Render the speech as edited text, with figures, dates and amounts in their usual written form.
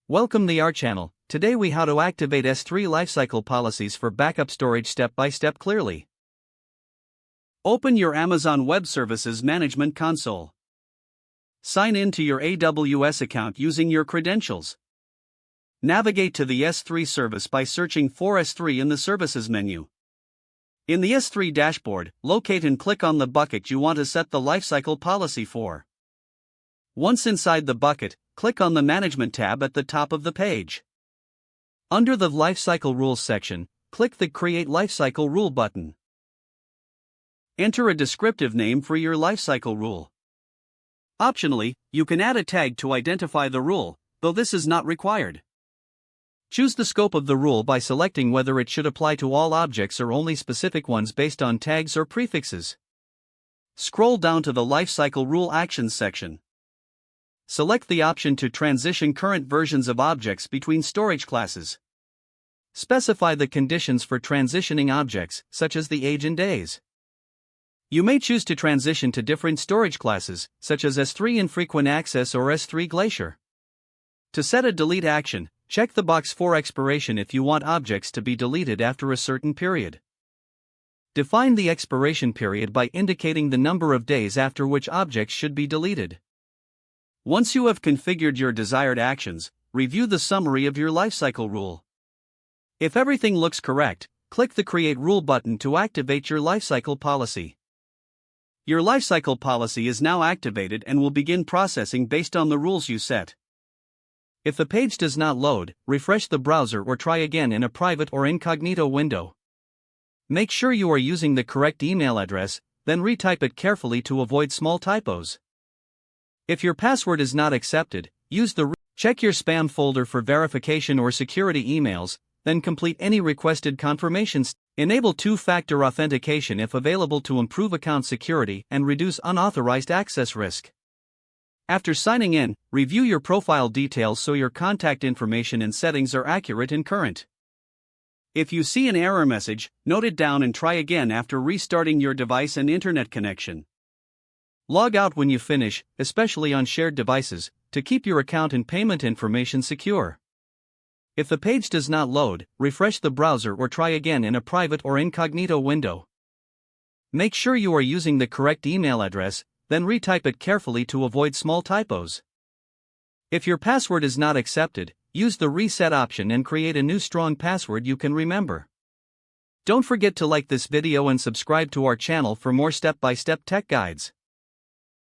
Welcome to our channel. Today we how to activate S3 lifecycle policies for backup storage step by step clearly. Open your Amazon Web Services Management Console. Sign in to your AWS account using your credentials. Navigate to the S3 service by searching for S3 in the Services menu. In the S3 dashboard, locate and click on the bucket you want to set the lifecycle policy for. Once inside the bucket, click on the Management tab at the top of the page. Under the Lifecycle Rules section, click the Create Lifecycle Rule button. Enter a descriptive name for your lifecycle rule. Optionally, you can add a tag to identify the rule, though this is not required. Choose the scope of the rule by selecting whether it should apply to all objects or only specific ones based on tags or prefixes. Scroll down to the Lifecycle Rule Actions section. Select the option to transition current versions of objects between storage classes. Specify the conditions for transitioning objects, such as the age and days. You may choose to transition to different storage classes, such as S3 Infrequent Access or S3 Glacier. To set a delete action, check the box for expiration if you want objects to be deleted after a certain period. Define the expiration period by indicating the number of days after which objects should be deleted. Once you have configured your desired actions, review the summary of your lifecycle rule. If everything looks correct, click the Create Rule button to activate your lifecycle policy. Your lifecycle policy is now activated and will begin processing based on the rules you set. If the page does not load, refresh the browser or try again in a private or incognito window. Make sure you are using the correct email address, then retype it carefully to avoid small typos. If your password is not accepted, check your spam folder for verification or security emails, then complete any requested confirmations. Enable two-factor authentication if available to improve account security and reduce unauthorized access risk. After signing in, review your profile details so your contact information and settings are accurate and current. If you see an error message, note it down and try again after restarting your device and internet connection. Log out when you finish, especially on shared devices, to keep your account and payment information secure. If the page does not load, refresh the browser or try again in a private or incognito window. Make sure you are using the correct email address, then retype it carefully to avoid small typos. If your password is not accepted, use the reset option and create a new strong password you can remember. Don't forget to like this video and subscribe to our channel for more step-by-step tech guides.